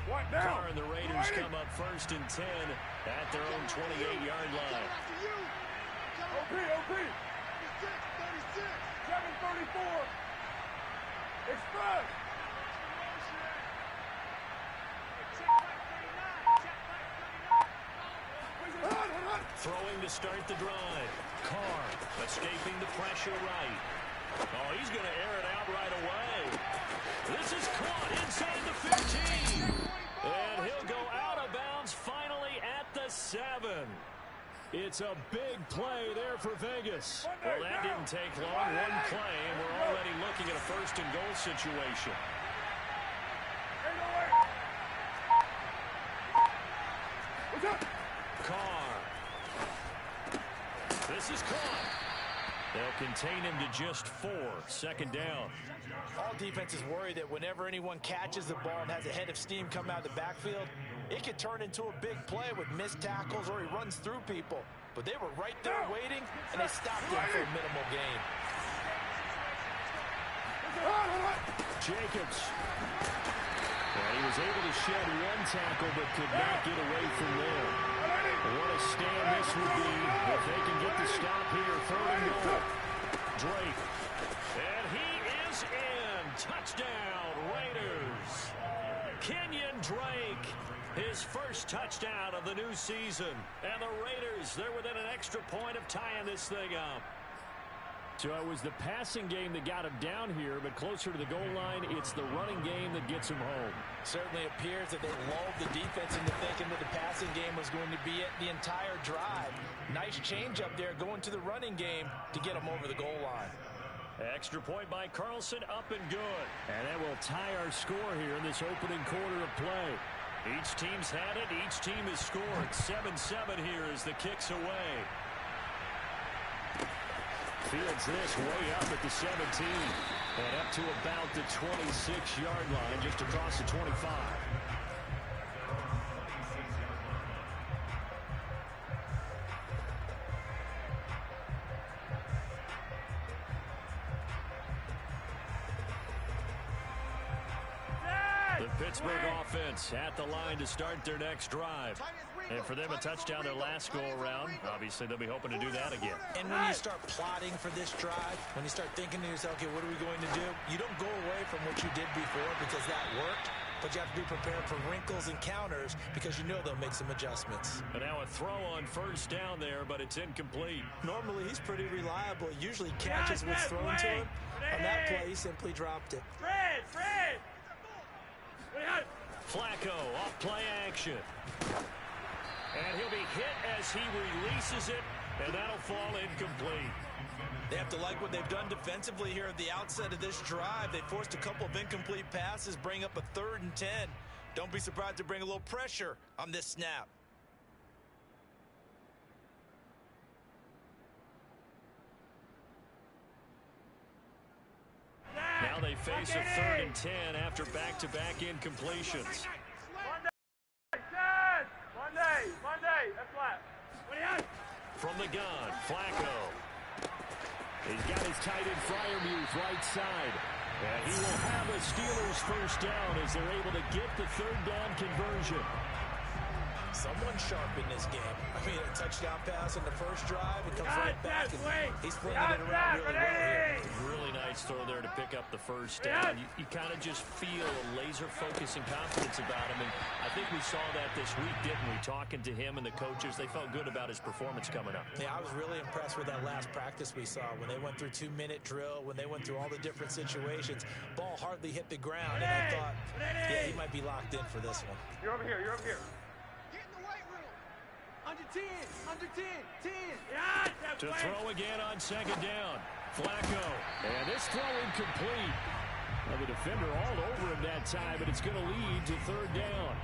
Carr and the Raiders come up 1st and 10 at their own 28-yard line. OP. 734. Express. Throwing to start the drive. Carr escaping the pressure right. Oh, he's going to air it out right away. This is caught inside the 15. And he'll go out of bounds finally at the 7. It's a big play there for Vegas. Well, that didn't take long. One play, and we're already looking at a 1st and goal situation. Carr. This is caught. They'll contain him to just 4. 2nd down. All defenses worry that whenever anyone catches the ball and has a head of steam come out of the backfield, it could turn into a big play with missed tackles or he runs through people. But they were right there waiting, and they stopped him for a minimal gain. Jacobs. And he was able to shed 1 tackle but could not get away from there. What a stand this would be if they can get the stop here. 3rd and goal. Drake. And he is in. Touchdown, Raiders. Kenyon Drake. His first touchdown of the new season. And the Raiders, they're within an extra point of tying this thing up. So it was the passing game that got him down here, but closer to the goal line, it's the running game that gets him home. Certainly appears that they lulled the defense into thinking that the passing game was going to be it the entire drive. Nice change up there going to the running game to get him over the goal line. Extra point by Carlson, up and good. And that will tie our score here in this opening quarter of play. Each team's had it. Each team has scored. 7-7 here as the kick's away. Fields this way up at the 17. And up to about the 26-yard line, just across the 25. The Pittsburgh offense at the line to start their next drive. And for them, a touchdown their last go-around. Obviously, they'll be hoping to do that again. And when you start plotting for this drive, when you start thinking to yourself, okay, what are we going to do? You don't go away from what you did before because that worked. But you have to be prepared for wrinkles and counters because you know they'll make some adjustments. And now a throw on 1st down there, but it's incomplete. Normally, he's pretty reliable. He usually catches what's thrown to him. On that play, he simply dropped it. Fred! Flacco off play action. And he'll be hit as he releases it, and that'll fall incomplete. They have to like what they've done defensively here at the outset of this drive. They forced a couple of incomplete passes, bring up a 3rd and 10. Don't be surprised to bring a little pressure on this snap. Now they face a 3rd and 10 after back-to-back incompletions. Monday, that's flat. From the gun, Flacco. He's got his tight end Freiermuth right side. And he will have a Steelers 1st down as they're able to get the 3rd down conversion. Someone sharp in this game. I mean, a touchdown pass on the first drive. It comes right back, and he's flinging it around really well here. Really nice throw there to pick up the 1st down. You kind of just feel a laser focus and confidence about him. And I think we saw that this week, didn't we? Talking to him and the coaches, they felt good about his performance coming up. Yeah, I was really impressed with that last practice we saw when they went through 2-minute drill, when they went through all the different situations. Ball hardly hit the ground, and I thought, yeah, he might be locked in for this one. You're over here. Under 10, 10. To throw again on 2nd down. Flacco. And this throw incomplete. Well, the defender all over him that time, but it's going to lead to 3rd down.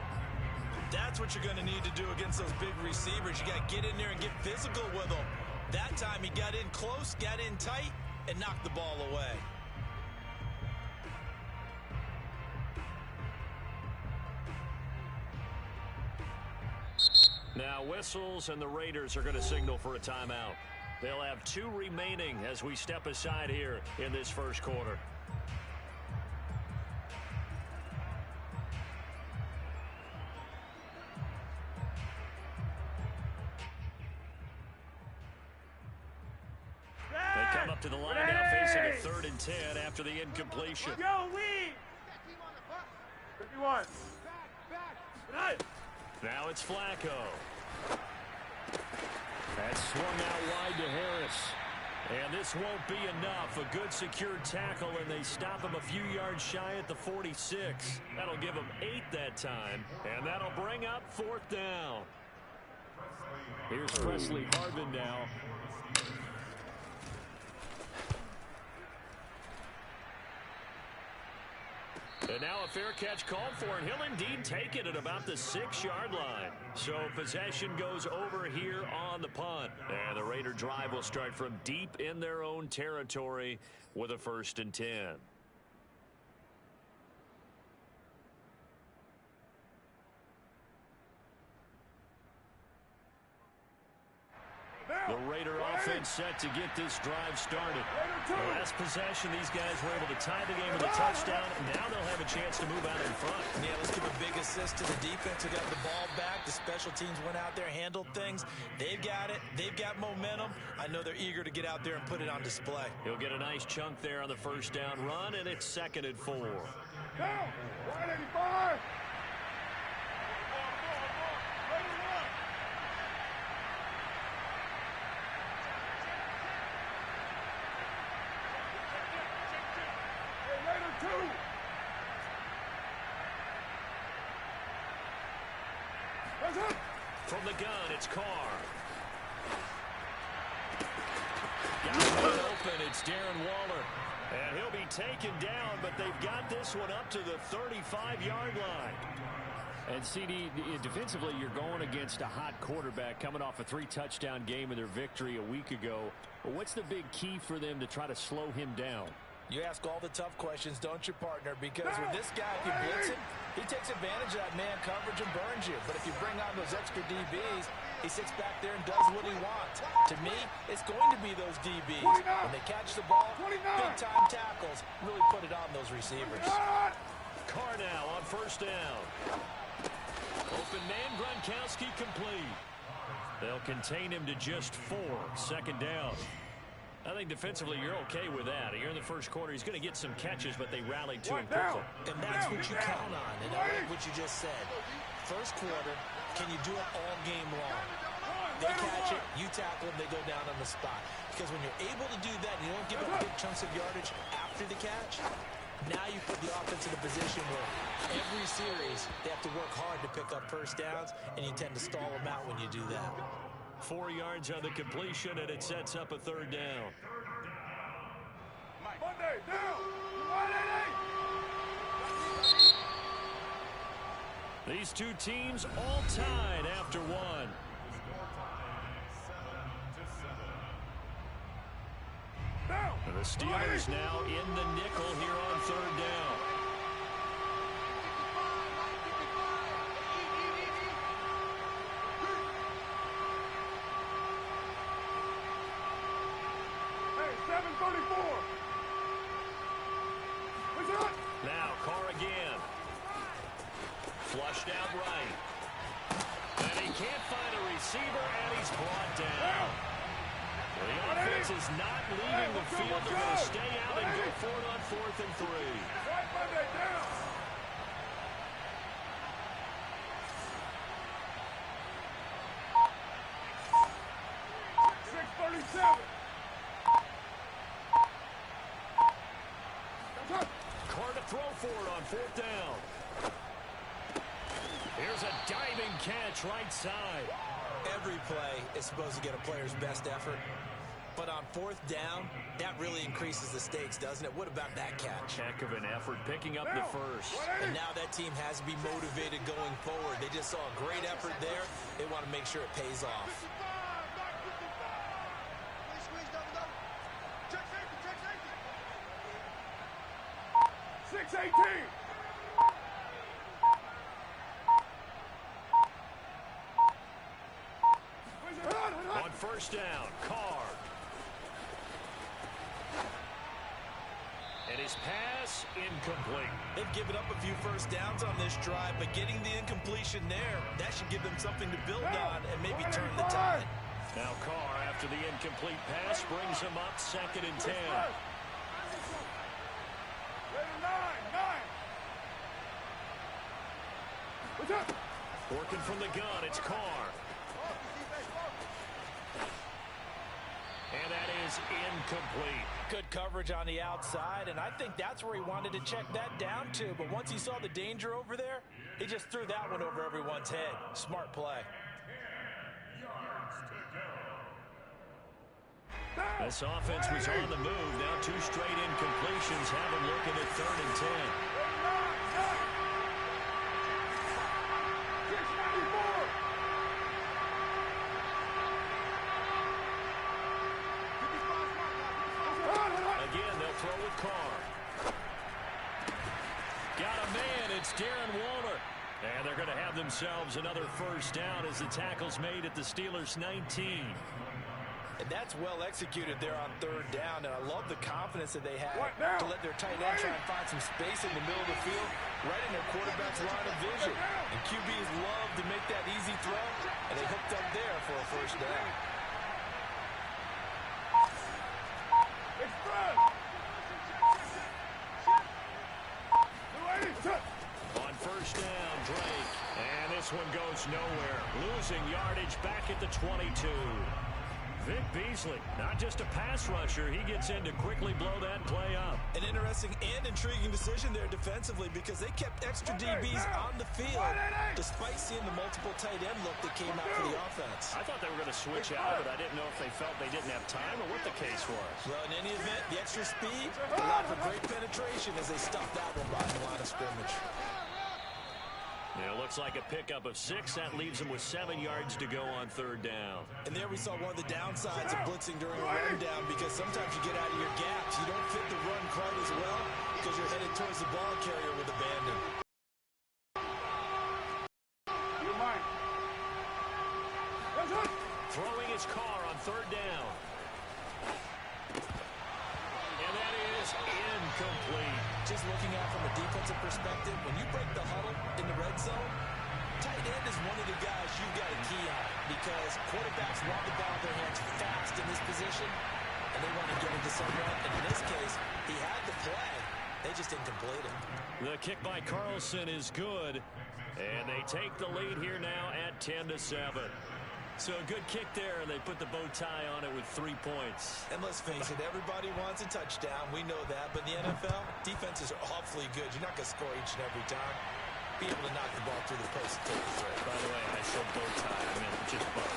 That's what you're going to need to do against those big receivers. You got to get in there and get physical with them. That time he got in close, got in tight, and knocked the ball away. Now whistles, and the Raiders are going to signal for a timeout. They'll have 2 remaining as we step aside here in this 1st quarter. come up to the line now facing a 3rd and 10 after the incompletion. Yo, lead! 51. Now it's Flacco. That's swung out wide to Harris. And this won't be enough. A good secured tackle, and they stop him a few yards shy at the 46. That'll give him 8 that time, and that'll bring up 4th down. Here's Presley Harvin now. And now a fair catch called for, and he'll indeed take it at about the 6-yard line. So possession goes over here on the punt. And the Raider drive will start from deep in their own territory with a 1st and 10. The Raider offense set to get this drive started. The last possession, these guys were able to tie the game with a touchdown. Now they'll have a chance to move out in front. Yeah, let's give a big assist to the defense who got the ball back. The special teams went out there, handled things. They've got it. They've got momentum. I know they're eager to get out there and put it on display. He'll get a nice chunk there on the 1st down run, and it's 2nd and 4. Down! 185! From the gun, it's Carr. Got it open. It's Darren Waller. And he'll be taken down, but they've got this one up to the 35-yard line. And CD, defensively, you're going against a hot quarterback coming off a 3-touchdown game in their victory a week ago. But what's the big key for them to try to slow him down? You ask all the tough questions, don't you, partner? Because with this guy, if you blitz him, he takes advantage of that man coverage and burns you. But if you bring on those extra DBs, he sits back there and does what he wants. To me, it's going to be those DBs. When they catch the ball, big-time tackles, really put it on those receivers. Carr now on 1st down. Open man, Gronkowski complete. They'll contain him to just 4. 2nd down. I think defensively you're okay with that. Here in the 1st quarter, he's going to get some catches, but they rallied to him quickly. And that's what you count on. And I like what you just said. 1st quarter, can you do it all game long? They catch it, you tackle them, they go down on the spot. Because when you're able to do that, and you don't give up big chunks of yardage after the catch, now you put the offense in a position where every series they have to work hard to pick up 1st downs, and you tend to stall them out when you do that. 4 yards on the completion, and it sets up a 3rd down. Monday, down! 180! These two teams all tied after 1. And the Steelers now in the nickel here on 3rd down. Now Carr again. Flushed out right. And he can't find a receiver, and he's brought down. Well, the offense is not leaving the field. They're going to stay out and go for it on 4th and 3. Carr to throw for it on 4th down. Here's a diving catch right side. Every play is supposed to get a player's best effort. But on 4th down, that really increases the stakes, doesn't it? What about that catch? Heck of an effort picking up the 1st. And now that team has to be motivated going forward. They just saw a great effort there. They want to make sure it pays off. On 1st down, Carr. And his pass incomplete. They've given up a few 1st downs on this drive, but getting the incompletion there, that should give them something to build on and maybe turn the tide. Now Carr, after the incomplete pass, brings him up 2nd and 10. Working from the gun, it's Carr. And that is incomplete. Good coverage on the outside, and I think that's where he wanted to check that down to. But once he saw the danger over there, he just threw that one over everyone's head. Smart play. This offense was on the move. Now 2 straight incompletions have him looking at 3rd and 10. Again, they'll throw with Carr. Got a man. It's Darren Waller. And they're going to have themselves another first down as the tackle's made at the Steelers' 19. And that's well executed there on 3rd down, and I love the confidence that they have to let their tight end try and find some space in the middle of the field, right in their quarterback's line of vision. And QBs love to make that easy throw, and they hooked up there for a first down. On first down, Drake. And this one goes nowhere. Losing yardage back at the 22. Vic Beasley, not just a pass rusher. He gets in to quickly blow that play up. An interesting and intriguing decision there defensively because they kept extra DBs on the field despite seeing the multiple tight end look that came out for the offense. I thought they were going to switch out, but I didn't know if they felt they didn't have time or what the case was. Well, in any event, the extra speed allowed for great penetration as they stuffed that one behind the line of scrimmage. Yeah, it looks like a pickup of 6. That leaves them with 7 yards to go on 3rd down. And there we saw one of the downsides of blitzing during a rundown because sometimes you get out of your gaps. You don't fit the run quite as well because you're headed towards the ball carrier with abandon. Throwing his Carr on 3rd down. And that is incomplete. Just looking at from a defensive perspective, when you break the huddle in the red zone, tight end is one of the guys you've got a key on because quarterbacks want the ball in their hands fast in this position, and they want to get into someone. And in this case, he had the play. They just didn't complete it. The kick by Carlson is good, and they take the lead here now at 10-7. So a good kick there, and they put the bow tie on it with 3 points. And let's face it, everybody wants a touchdown. We know that. But in the NFL, defenses are awfully good. You're not going to score each and every time. Be able to knock the ball through the post and take the throw. By the way, I said bow tie. I meant just bow.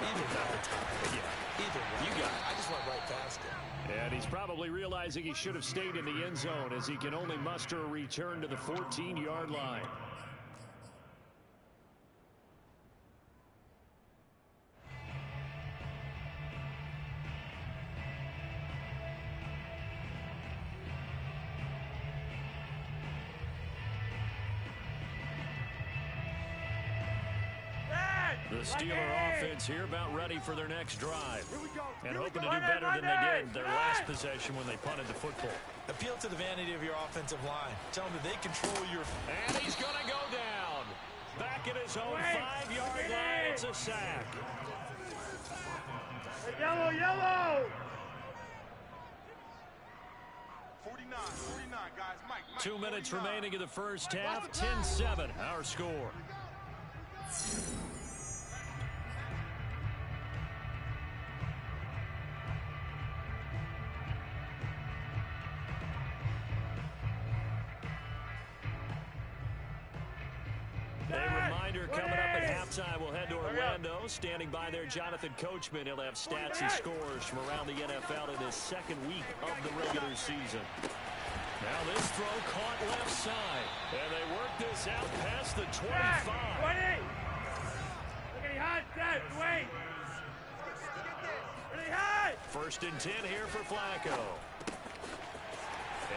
Either bow tie. Yeah. Either one. You got it. I just went right past it. And he's probably realizing he should have stayed in the end zone as he can only muster a return to the 14-yard line. The Steeler offense here about ready for their next drive. And hoping to do better than they did their last possession when they punted the football. Appeal to the vanity of your offensive line. Tell them that they control your... And he's going to go down. Back at his own 5-yard line. It's a sack. Yellow, yellow! 49, guys. Mike, 2 minutes 49. remaining in the first half. 10-7, our score. A reminder coming up at halftime, we'll head to Orlando. Standing by there, Jonathan Coachman. He'll have stats and scores from around the NFL in his 2nd week of the regular season. Now this throw caught left side. And they work this out past the 25. 20! Look at he hot, set, wait! Really high! 1st and 10 here for Flacco.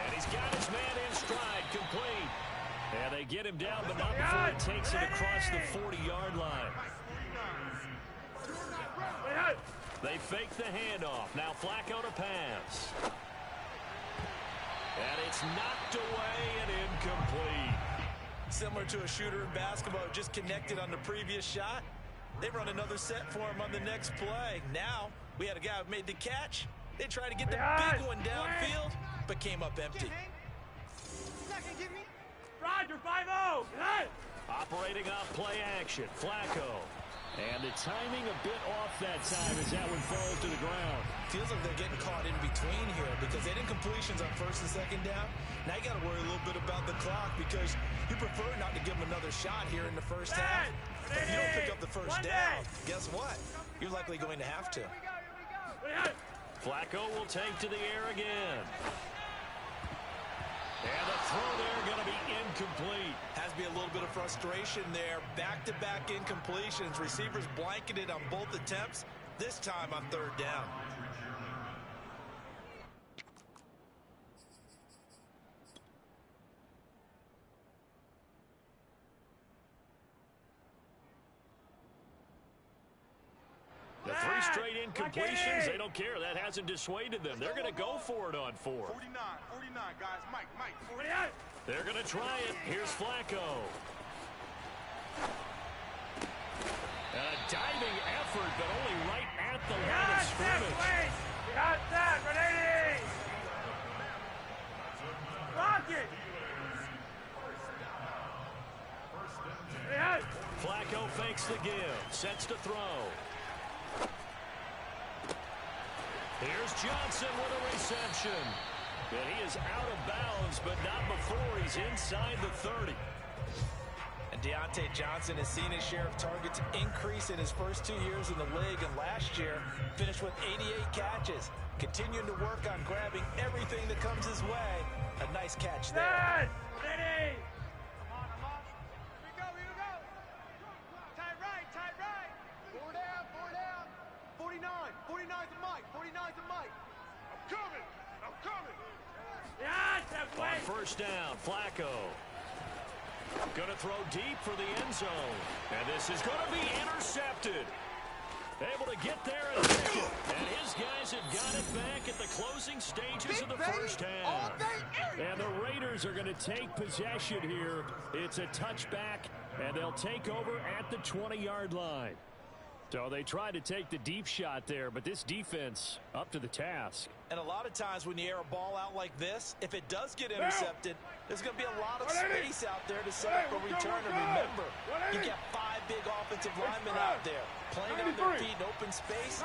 And he's got his man in stride, complete. And they get him down, but not before he takes it across the 40-yard line. They fake the handoff. Now Flacco to pass. And it's knocked away and incomplete. Similar to a shooter in basketball, just connected on the previous shot. They run another set for him on the next play. Now, we had a guy who made the catch. They tried to get the big one downfield, but came up empty. Roger, 5-0. Operating off play action, Flacco. And the timing a bit off that time as that one falls to the ground. Feels like they're getting caught in between here because they didn't completions on first and second down. Now you got to worry a little bit about the clock because you prefer not to give them another shot here in the first half. If you don't pick up the first down, guess what? You're likely going to have to. Flacco will take to the air again. And the throw there going to be incomplete. Has to be a little bit of frustration there. Back-to-back incompletions. Receivers blanketed on both attempts, this time on third down. The three straight incompletions, they don't care. That hasn't dissuaded them. They're going to go for it on 4. 49, guys. Mike. 48. They're going to try it. Here's Flacco. And a diving effort, but only right at the line of scrimmage. Behind that, 180. Rock it. Flacco fakes the give, sets to throw. Here's Johnson with a reception. And he is out of bounds, but not before he's inside the 30. And Deontay Johnson has seen his share of targets increase in his first 2 years in the league, and last year finished with 88 catches. Continuing to work on grabbing everything that comes his way. A nice catch there. Ready. Come on. Here we go. Tight right. 4 down. 49 to Mike. 49 to Mike. I'm coming. On first down, Flacco. Going to throw deep for the end zone. And this is going to be intercepted. Able to get there and pick it. And his guys have got it back at the closing stages of the first half. And the Raiders are going to take possession here. It's a touchback, and they'll take over at the 20-yard line. So they tried to take the deep shot there, but this defense up to the task. And a lot of times when you air a ball out like this, if it does get intercepted, there's going to be a lot of space out there to set up a return. And remember, you got 5 big offensive linemen out there playing on their feet in open space.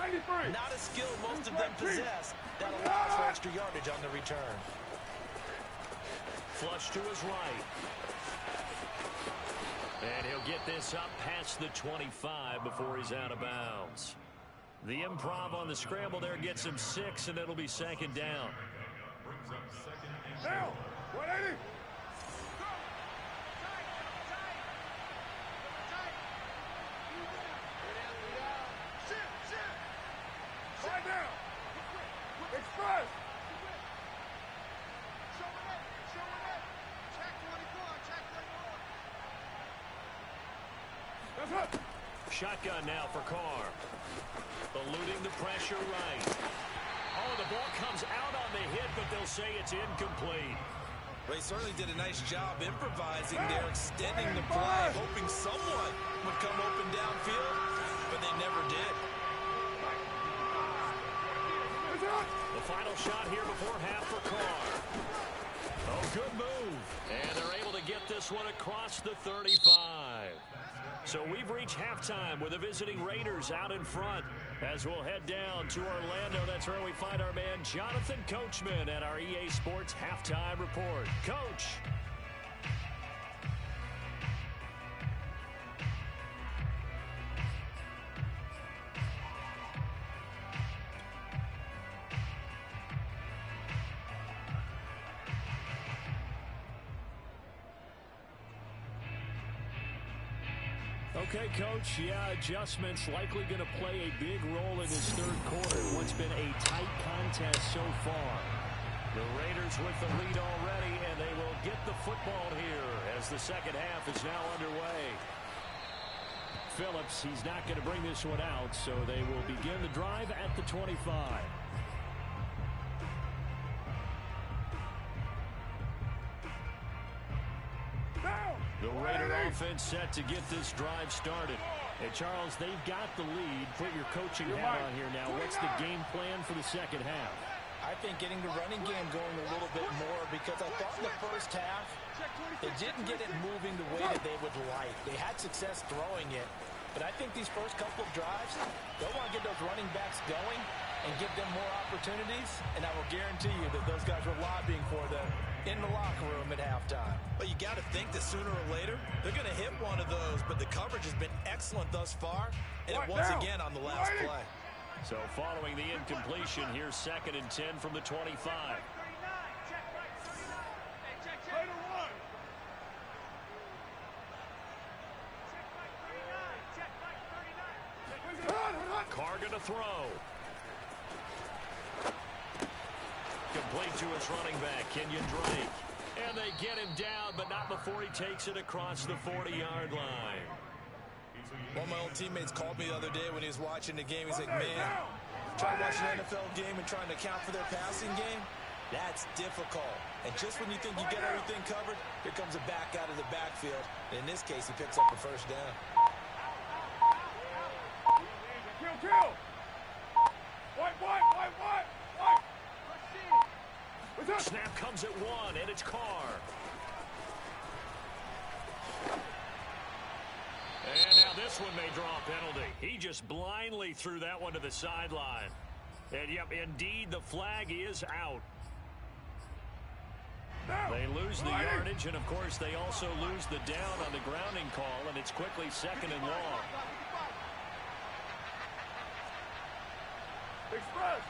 Not a skill most of them possess. That allows for extra yardage on the return. Flush to his right. And he'll get this up past the 25 before he's out of bounds. The improv on the scramble there gets him 6, and it'll be second down. Now, 180. Sit down. Express. Show it. Check 24. That's it. Shotgun now for Carr. Eluding the pressure right. Oh, the ball comes out on the hit, but they'll say it's incomplete. They certainly did a nice job improvising there, extending the play, hoping someone would come open downfield, but they never did. The final shot here before half for Carr. Oh, good move. And they're able to get this one across the 35. So we've reached halftime with the visiting Raiders out in front. As we'll head down to Orlando, that's where we find our man Jonathan Coachman at our EA Sports Halftime Report. Coach. Okay, Coach, yeah, adjustments likely going to play a big role in this third quarter. What's been a tight contest so far. The Raiders with the lead already, and they will get the football here as the second half is now underway. Phillips, he's not going to bring this one out, so they will begin the drive at the 25. The Raider offense set to get this drive started. Hey, Charles, they've got the lead. Put your coaching hat on here now. What's the game plan for the second half? I think getting the running game going a little bit more, because I thought in the first half they didn't get it moving the way that they would like. They had success throwing it, but I think these first couple of drives, they'll want to get those running backs going and give them more opportunities, and I will guarantee you that those guys were lobbying for them in the locker room at halftime. But you got to think that sooner or later they're going to hit one of those, but the coverage has been excellent thus far, and it was again on the last play. So following the incompletion, here's 2nd and 10 from the 25. Carr gonna throw. Complete to his running back, Kenyon Drake. And they get him down, but not before he takes it across the 40-yard line. One of my old teammates called me the other day when he was watching the game. He's like, man, trying to watch an NFL game and trying to account for their passing game, that's difficult. And just when you think you get everything covered, here comes a back out of the backfield. And in this case, he picks up a first down. Kill! White! Snap comes at 1, and it's Carr. And now this one may draw a penalty. He just blindly threw that one to the sideline. And, yep, indeed, the flag is out. They lose the yardage, and, of course, they also lose the down on the grounding call, and it's quickly 2nd and long. Express!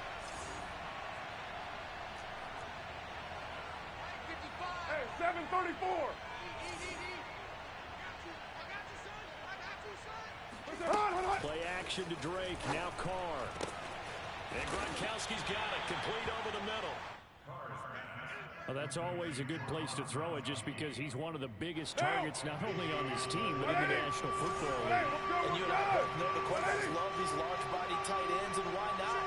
Hey, 734! Play action to Drake, now Carr. And Gronkowski's got it, complete over the middle. Well, that's always a good place to throw it, just because he's one of the biggest targets, not only on his team, but in the National Football League. And you and I both know the quarterbacks love these large body tight ends, and why not?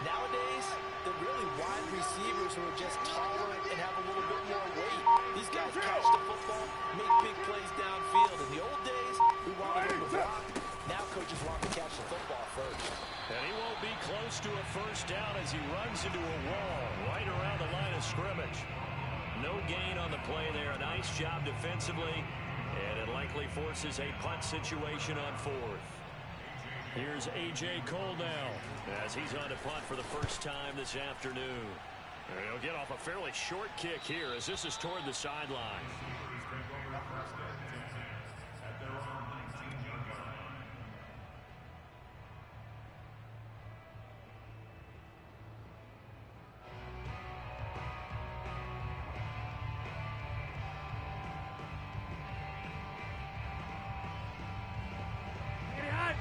Nowadays, they're really wide receivers who are just taller and have a little bit more weight. These guys catch the football, make big plays downfield. In the old days, we wanted them to block. Now coaches want to catch the football first. And he won't be close to a first down as he runs into a wall right around the line of scrimmage. No gain on the play there. Nice job defensively, and it likely forces a punt situation on 4th. Here's A.J. Cole now as he's on to punt for the first time this afternoon. And he'll get off a fairly short kick here as this is toward the sideline.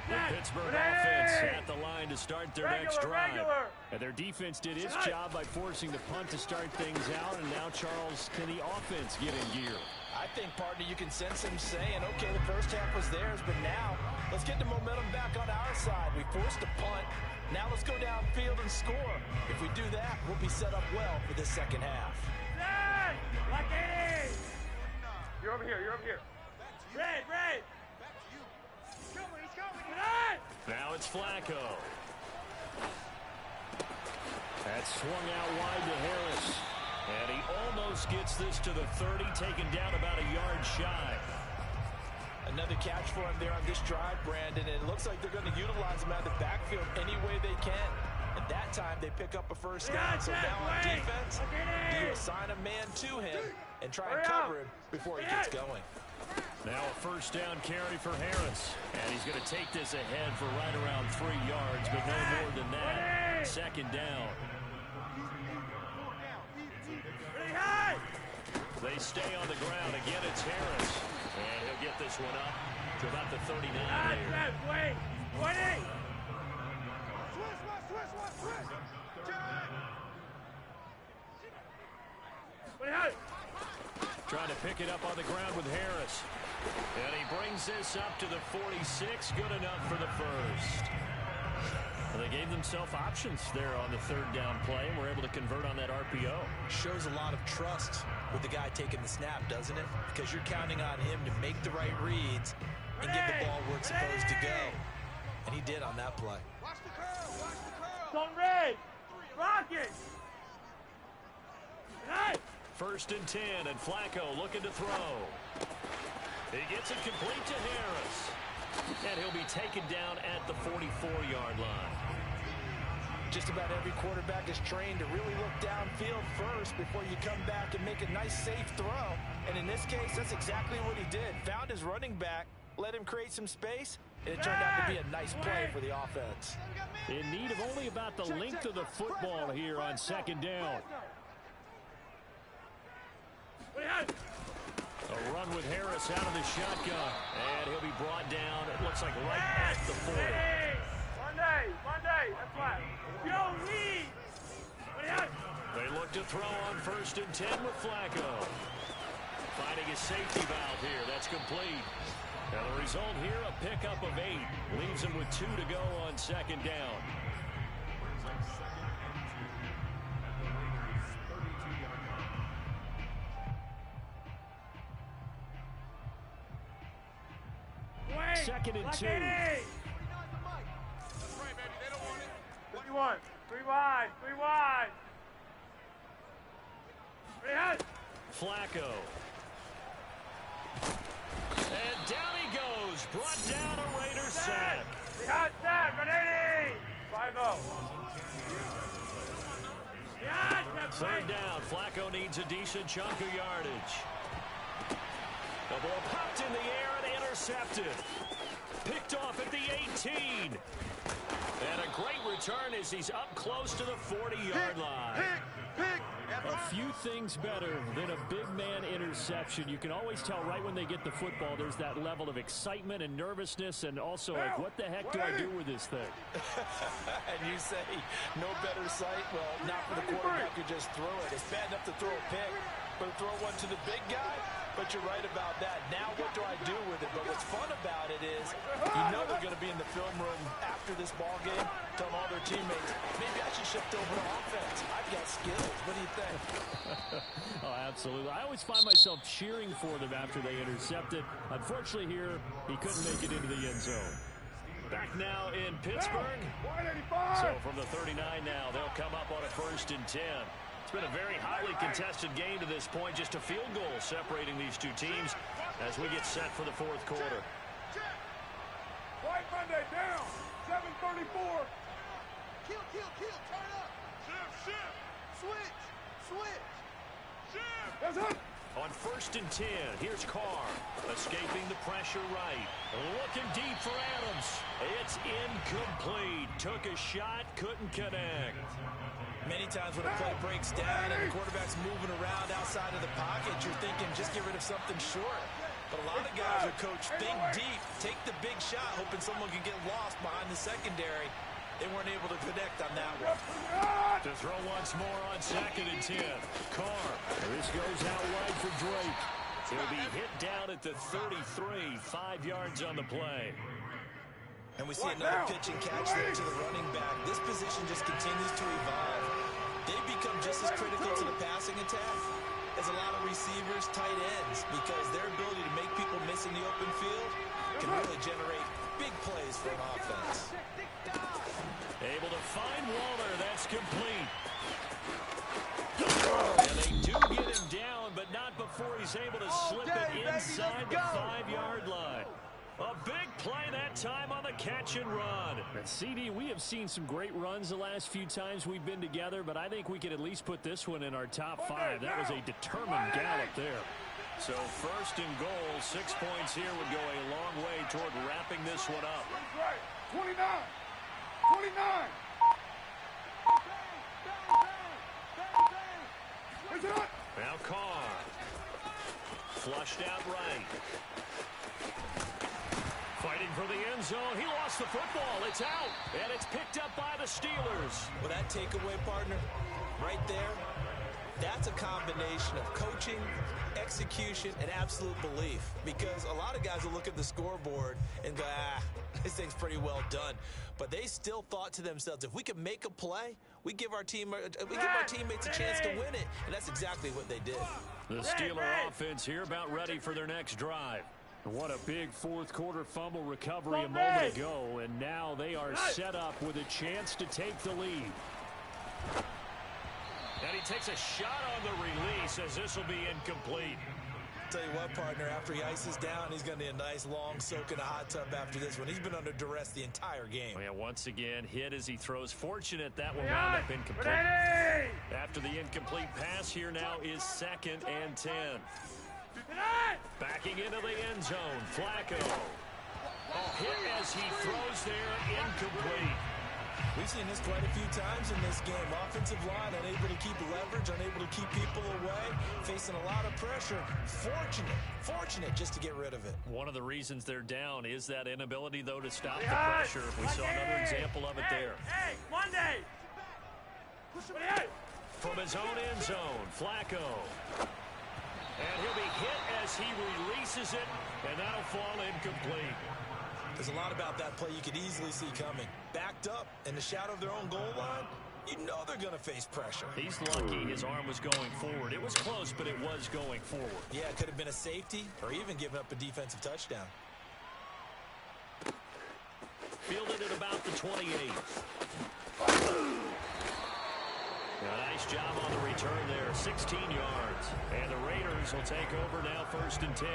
The Pittsburgh offense at the line to start their next drive. And their defense did its job by forcing the punt to start things out. And now, Charles, can the offense get in gear? I think, partner, you can sense him saying, okay, the first half was theirs, but now let's get the momentum back on our side. We forced a punt. Now let's go downfield and score. If we do that, we'll be set up well for the second half. Like it is! You're over here. Red! Now it's Flacco. That's swung out wide to Harris. And he almost gets this to the 30, taken down about a yard shy. Another catch for him there on this drive, Brandon, and it looks like they're going to utilize him out of the backfield any way they can. And that time they pick up a first down. So now on defense, do you assign a man to him and try and cover him before he gets going? Now a first down carry for Harris. And he's going to take this ahead for right around 3 yards, but no more than that. Second down. They stay on the ground. Again, it's Harris. And he'll get this one up to about the 39 here. 20! Trying to pick it up on the ground with Harris. And he brings this up to the 46. Good enough for the first. Well, they gave themselves options there on the third down play and were able to convert on that RPO. Shows a lot of trust with the guy taking the snap, doesn't it? Because you're counting on him to make the right reads and get the ball where it's supposed to go. And he did on that play. Watch the curl, watch the curl. Don't red. Rock it. Nice. 1st and 10, and Flacco looking to throw. He gets it complete to Harris. And he'll be taken down at the 44-yard line. Just about every quarterback is trained to really look downfield first before you come back and make a nice, safe throw. And in this case, that's exactly what he did. Found his running back, let him create some space, and it turned out to be a nice play for the offense. In need of only about the length of the football here on 2nd down. A run with Harris out of the shotgun. And he'll be brought down, it looks like right at the 40. Monday, that's right. Yo, lead. They look to throw on 1st and 10 with Flacco. Finding his safety valve here, that's complete. And the result here, a pickup of 8. Leaves him with 2 to go on 2nd down. Second and 2. That's right, baby. They don't want it. What do you want? 3 wide. 3 wide. Flacco. And down he goes. Brought down a Raider sack. Behind sack. 180. 5-0. 3rd down. Flacco needs a decent chunk of yardage. The ball popped in the air and intercepted. Picked off at the 18. And a great return as he's up close to the 40-yard line. Pick. A few things better than a big man interception. You can always tell right when they get the football, there's that level of excitement and nervousness, and also like, what the heck do I do with this thing? And you say, no better sight? Well, not for the quarterback who just throw it. It's bad enough to throw a pick, but throw one to the big guy? But you're right about that. Now what do I do with it? But what's fun about it is you know they're going to be in the film room after this ball game telling all their teammates, maybe I should shift over to offense. I've got skills. What do you think? Oh, absolutely. I always find myself cheering for them after they intercept it. Unfortunately here, he couldn't make it into the end zone. Back now in Pittsburgh. So from the 39 now, they'll come up on a 1st and 10. It's been a very highly contested game to this point. Just a field goal separating these two teams as we get set for the 4th quarter. White Monday down. 7:34. Kill. Turn up. Shift. Switch. Shift. That's it. On 1st and 10, here's Carr. Escaping the pressure right. Looking deep for Adams. It's incomplete. Took a shot, couldn't connect. Many times when a play breaks down and the quarterback's moving around outside of the pocket, you're thinking just get rid of something short. But a lot of guys are coached, think deep, take the big shot, hoping someone can get lost behind the secondary. They weren't able to connect on that one. To throw once more on 2nd and 10. Carr. This goes out wide for Drake. He'll be hit down at the 33, 5 yards on the play. And we see another pitch and catch there to the running back. This position just continues to evolve. They become just as critical to the passing attack as a lot of receivers, tight ends, because their ability to make people miss in the open field can really generate big plays for an offense. Able to find Waller. That's complete. And they do get him down, but not before he's able to slip it inside the 5-yard line. A big play that time on the catch and run. And CD, we have seen some great runs the last few times we've been together, but I think we could at least put this one in our top 5. That was a determined gallop there. So 1st and goal, 6 points here would go a long way toward wrapping this one up. 29. Now Carr. Flushed out right. Fighting for the end zone. He lost the football. It's out. And it's picked up by the Steelers. Well, that takeaway, partner, right there, that's a combination of coaching, execution, and absolute belief. Because a lot of guys will look at the scoreboard and go, this thing's pretty well done. But they still thought to themselves, if we could make a play, we give our teammates a chance to win it. And that's exactly what they did. The Steeler offense here about ready for their next drive. What a big fourth quarter fumble recovery a moment ago, and now they are set up with a chance to take the lead. And he takes a shot on the release as this will be incomplete. Tell you what, partner, after he ices down, he's going to need a nice long soak in a hot tub after this one. He's been under duress the entire game. Yeah, once again, hit as he throws. Fortunate that will round up incomplete. After the incomplete pass, here now is 2nd and 10. Backing into the end zone, Flacco. Hit as he throws there, incomplete. We've seen this quite a few times in this game. Offensive line unable to keep leverage, unable to keep people away, facing a lot of pressure. Fortunate just to get rid of it. One of the reasons they're down is that inability, though, to stop the pressure. We saw another example of it there. Monday! From his own end zone, Flacco. And he'll be hit as he releases it, and that'll fall incomplete. There's a lot about that play you could easily see coming. Backed up in the shadow of their own goal line, you know they're going to face pressure. He's lucky his arm was going forward. It was close, but it was going forward. Yeah, it could have been a safety or even given up a defensive touchdown. Fielded at about the 28. A nice job on the return there, 16 yards. And the Raiders will take over now, 1st and 10.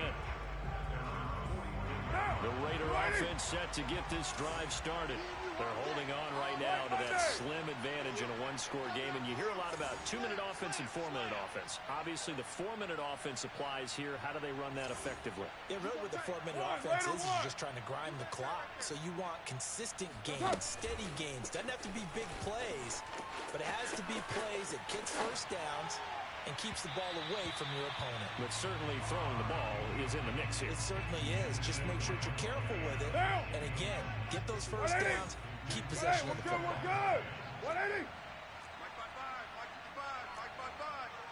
The Raider offense set to get this drive started. They're holding on right now to that slim advantage in a one-score game. And you hear a lot about 2-minute offense and 4-minute offense. Obviously, the 4-minute offense applies here. How do they run that effectively? Yeah, really what the 4-minute offense is you're just trying to grind the clock. So you want consistent gains, steady gains. Doesn't have to be big plays, but it has to be plays that gets first downs and keeps the ball away from your opponent. But certainly throwing the ball is in the mix here. It certainly is. Just make sure that you're careful with it. And again, get those first downs, keep possession of the football. Good. 180. Mike by 5.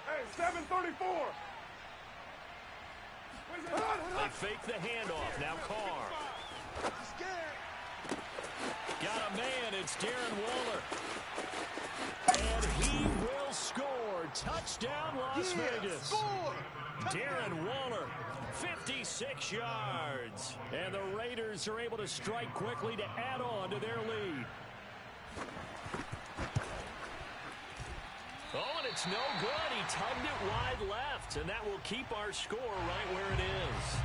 Hey, 734. They fake the handoff. Now Carr. Got a man. It's Darren Waller. And he will score. Touchdown, Las Vegas. Darren Waller, 56 yards. And the Raiders are able to strike quickly to add on to their lead. Oh, and it's no good. He tugged it wide left, and that will keep our score right where it is.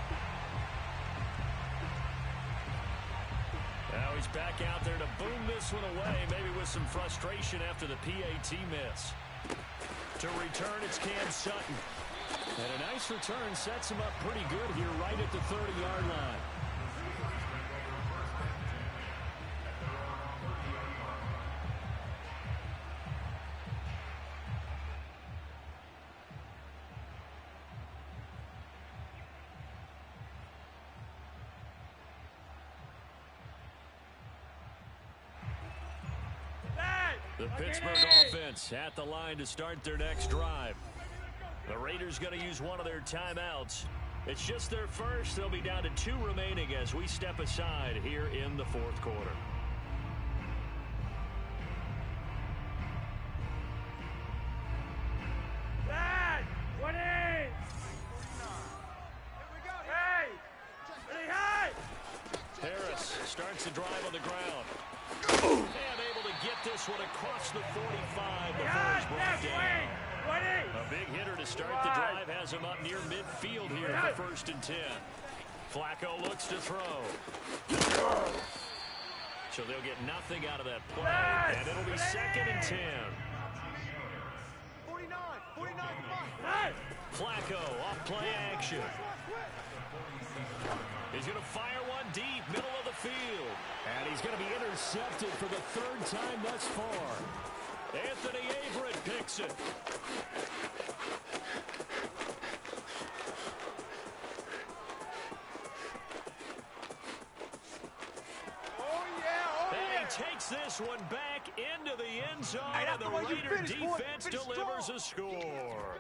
Now he's back out there to boom this one away, maybe with some frustration after the PAT miss. To return, it's Cam Sutton. And a nice return sets him up pretty good here right at the 30-yard line. The Pittsburgh offense at the line to start their next drive. The Raiders going to use one of their timeouts. It's just their first. They'll be down to 2 remaining as we step aside here in the 4th quarter. Dad! 20! Hey! Harris starts the drive on the ground. And able to get this one across the 45 before it's brought down. A big hitter to start the drive has him up near midfield here for 1st and 10. Flacco looks to throw. So they'll get nothing out of that play, and it'll be 2nd and 10. 49 Flacco off play action. He's going to fire one deep, middle of the field. And he's going to be intercepted for the 3rd time thus far. Anthony Averett picks it. And he takes this one back into the end zone, and the Raider defense delivers a score.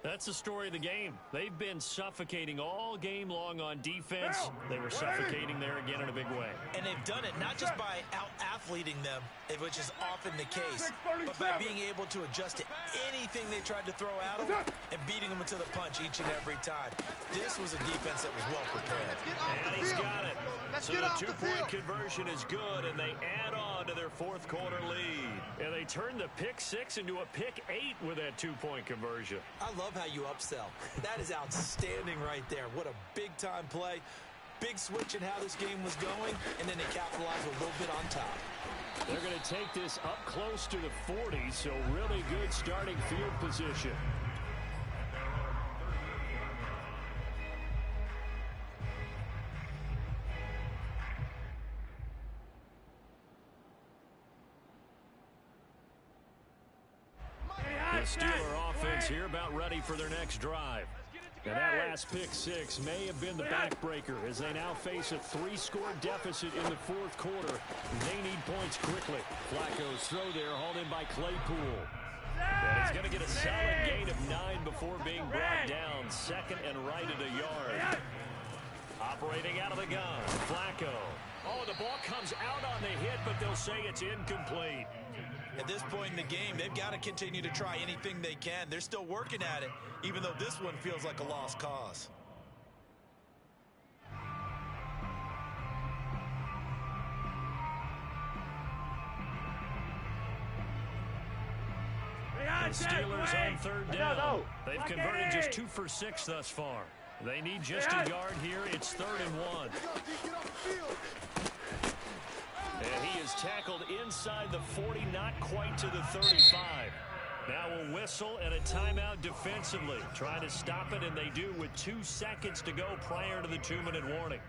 A That's the story of the game. They've been suffocating all game long on defense. They were suffocating there again in a big way. And they've done it not just by out-athleting them, which is often the case, but by being able to adjust to anything they tried to throw at them and beating them into the punch each and every time. This was a defense that was well prepared. And he's got it. So the two-point conversion is good, and they add on to their fourth quarter lead. And they turn the pick 6 into a pick 8 with that two-point conversion. I love how you upsell. That is outstanding right there. What a big-time play. Big switch in how this game was going, and then they capitalize a little bit on top. They're going to take this up close to the 40, so really good starting field position. The Steeler offense here about ready for their next drive. And that last pick 6 may have been the backbreaker as they now face a 3-score deficit in the fourth quarter. They need points quickly. Flacco's throw there hauled in by Claypool. And he's going to get a solid gain of 9 before being brought down. Second and right at a yard. Operating out of the gun, Flacco. Oh, the ball comes out on the hit, but they'll say it's incomplete. At this point in the game, they've got to continue to try anything they can. They're still working at it, even though this one feels like a lost cause. The Steelers on third down. They've converted just 2 for 6 thus far. They need just a yard here. It's 3rd and 1. And he is tackled inside the 40, not quite to the 35. Now a whistle and a timeout defensively. Trying to stop it, and they do with 2 seconds to go prior to the 2-minute warning.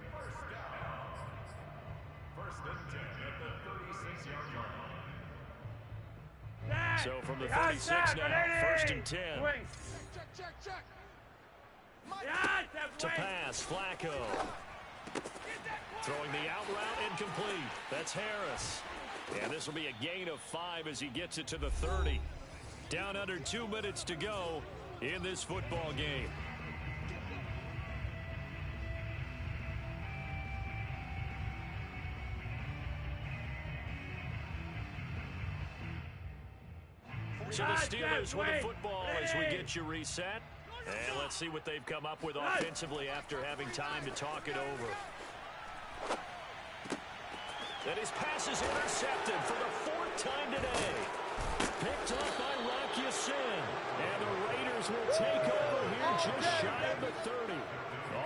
First and 10 at the 36-yard line. So from the 36 now, 1st and 10. Check. To pass, Flacco. Throwing the out route incomplete. That's Harris. And this will be a gain of 5 as he gets it to the 30. Down under 2 minutes to go in this football game. So the Steelers with the football as we get you reset. And let's see what they've come up with offensively after having time to talk it over. And his pass is intercepted for the 4th time today. Picked up by Rock Ya-Sin. And the Raiders will take over here just shy of the 30.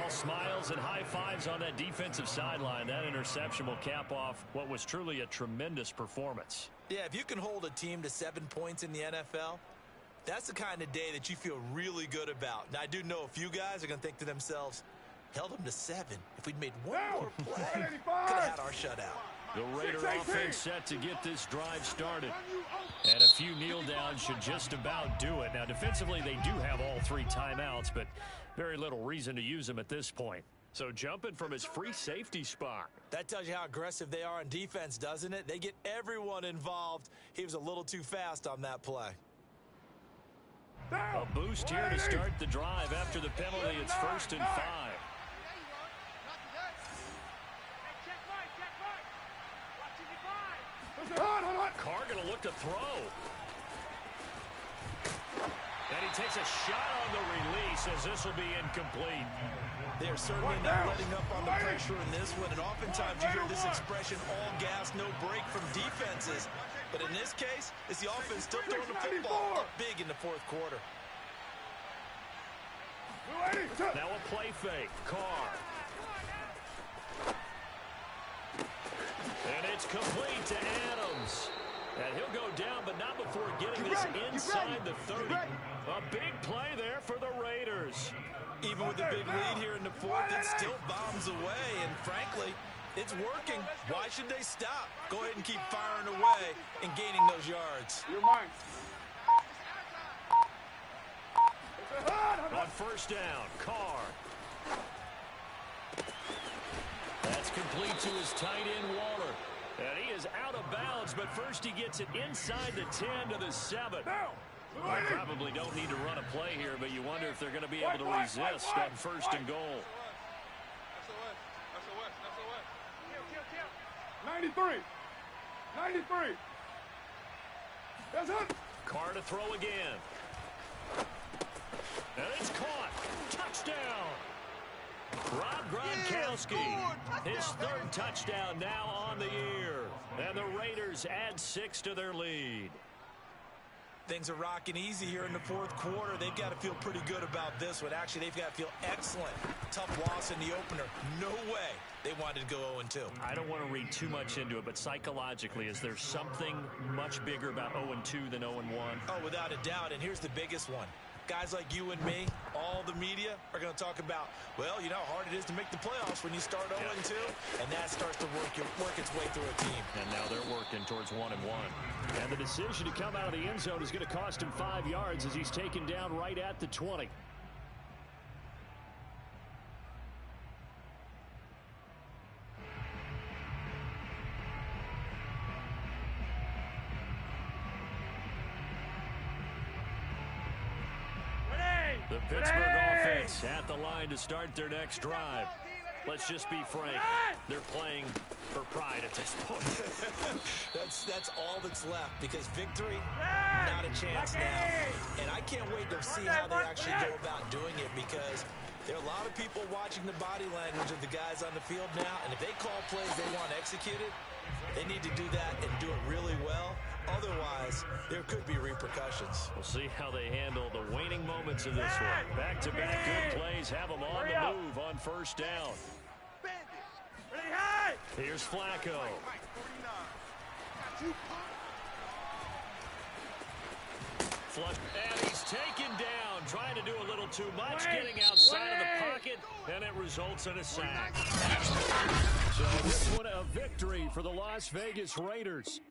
All smiles and high fives on that defensive sideline. That interception will cap off what was truly a tremendous performance. Yeah, if you can hold a team to 7 points in the NFL, that's the kind of day that you feel really good about. Now, I do know a few guys are going to think to themselves, held them to 7. If we'd made one more play, could have had our shutout. The Raider offense set to get this drive started. And a few kneel downs should just about do it. Now, defensively, they do have all 3 timeouts, but very little reason to use them at this point. So jumping from his free safety spot. That tells you how aggressive they are on defense, doesn't it? They get everyone involved. He was a little too fast on that play. A boost here to start the drive after the penalty. It's 1st and 5. Carr going to look to throw. And he takes a shot on the release as this will be incomplete. They're certainly not letting up on the pressure in this one, and oftentimes you hear this expression, all gas, no break from defenses. But in this case, it's the offense still throwing the football up big in the 4th quarter. Now a play fake. Carr. And it's complete to Adams. And he'll go down, but not before getting this inside the 30. A big play there for the Raiders. Even with the big lead here in the 4th, it still bombs away. And frankly, it's working. Why should they stop? Go ahead and keep firing away and gaining those yards. On 1st down, Carr. That's complete to his tight end, Waller. And he is out of bounds, but first he gets it inside the 10 to the 7. They probably don't need to run a play here, but you wonder if they're going to be able to resist on first and goal. 93. 93. That's it. Carr to throw again. And it's caught. Touchdown. Rob Gronkowski, his third touchdown now on the year. And the Raiders add 6 to their lead. Things are rocking easy here in the fourth quarter. They've got to feel pretty good about this one. Actually, they've got to feel excellent. Tough loss in the opener. No way they wanted to go 0-2. I don't want to read too much into it, but psychologically, is there something much bigger about 0-2 than 0-1? Oh, without a doubt, and here's the biggest one. Guys like you and me, all the media, are going to talk about, well, you know how hard it is to make the playoffs when you start 0-2, and that starts to work its way through a team. And now they're working towards 1-1. And the decision to come out of the end zone is going to cost him 5 yards as he's taken down right at the 20. The Pittsburgh offense at the line to start their next drive. Let's just be frank. They're playing for pride at this point. That's all that's left because victory, not a chance now. And I can't wait to see how they actually go about doing it because there are a lot of people watching the body language of the guys on the field now. And if they call plays they want executed, they need to do that and do it really well. Otherwise, there could be repercussions. We'll see how they handle the waning moments of this one. Back-to-back good plays have them on the move on first down. Here's Flacco. Flush, and he's taken down, trying to do a little too much, getting outside of the pocket, and it results in a sack. So this one a victory for the Las Vegas Raiders.